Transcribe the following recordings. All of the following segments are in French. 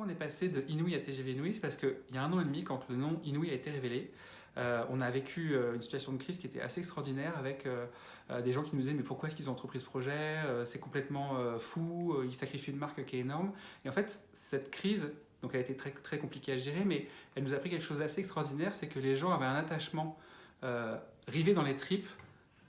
Pourquoi on est passé de Inouï à TGV Inouï? C'est parce qu'il y a 1 an et demi, quand le nom Inouï a été révélé, on a vécu une situation de crise qui était assez extraordinaire avec des gens qui nous disaient mais pourquoi est-ce qu'ils ont entrepris ce projet, c'est complètement fou, ils sacrifient une marque qui est énorme. Et en fait, cette crise, donc elle a été très, très compliquée à gérer, mais elle nous a appris quelque chose d'assez extraordinaire, c'est que les gens avaient un attachement rivé dans les tripes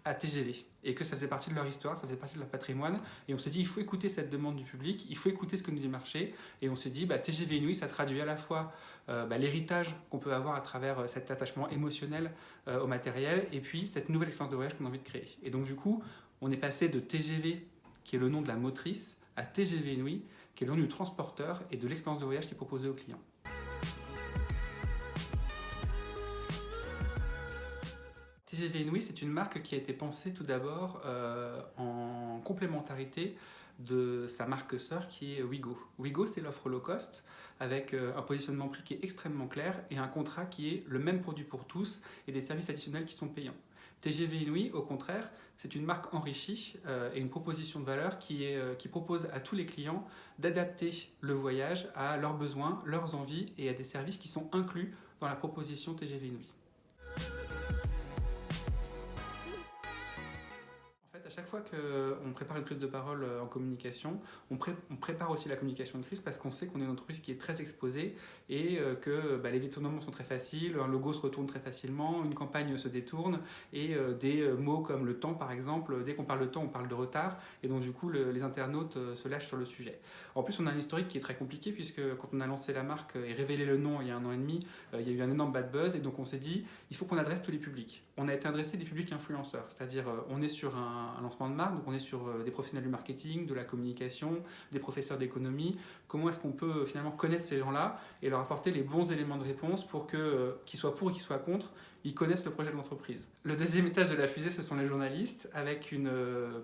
à TGV et que ça faisait partie de leur histoire, ça faisait partie de leur patrimoine, et on s'est dit il faut écouter cette demande du public, il faut écouter ce que nous dit le marché, et on s'est dit TGV Inouï, ça traduit à la fois l'héritage qu'on peut avoir à travers cet attachement émotionnel au matériel, et puis cette nouvelle expérience de voyage qu'on a envie de créer. Et donc du coup, on est passé de TGV, qui est le nom de la motrice, à TGV Inouï, qui est le nom du transporteur et de l'expérience de voyage qui est proposée aux clients. TGV Inouï, c'est une marque qui a été pensée tout d'abord en complémentarité de sa marque sœur qui est Ouigo. Ouigo, c'est l'offre low cost avec un positionnement prix qui est extrêmement clair et un contrat qui est le même produit pour tous et des services additionnels qui sont payants. TGV Inouï, au contraire, c'est une marque enrichie et une proposition de valeur qui propose à tous les clients d'adapter le voyage à leurs besoins, leurs envies et à des services qui sont inclus dans la proposition TGV Inouï. À chaque fois qu'on prépare une prise de parole en communication, on prépare aussi la communication de crise parce qu'on sait qu'on est une entreprise qui est très exposée et que les détournements sont très faciles, un logo se retourne très facilement, une campagne se détourne et des mots comme le temps par exemple, dès qu'on parle de temps on parle de retard et donc du coup les internautes se lâchent sur le sujet. En plus on a un historique qui est très compliqué puisque quand on a lancé la marque et révélé le nom il y a 1 an et demi, il y a eu un énorme bad buzz et donc on s'est dit il faut qu'on adresse tous les publics. On a été adressé des publics influenceurs, c'est-à-dire on est sur un lancement de marque, donc on est sur des professionnels du marketing, de la communication, des professeurs d'économie. Comment est-ce qu'on peut finalement connaître ces gens-là et leur apporter les bons éléments de réponse pour qu'ils soient pour et qu'ils soient contre, ils connaissent le projet de l'entreprise. Le deuxième étage de la fusée, ce sont les journalistes, avec une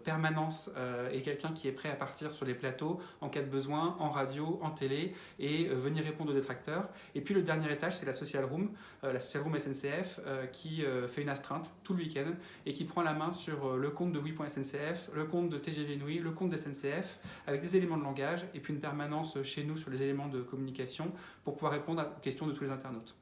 permanence et quelqu'un qui est prêt à partir sur les plateaux en cas de besoin, en radio, en télé, et venir répondre aux détracteurs. Et puis le dernier étage, c'est la Social Room SNCF, qui fait une astreinte tout le week-end et qui prend la main sur le compte de oui.sncf, le compte de TGV Inouï, le compte de SNCF, avec des éléments de langage et puis une permanence chez nous sur les éléments de communication pour pouvoir répondre aux questions de tous les internautes.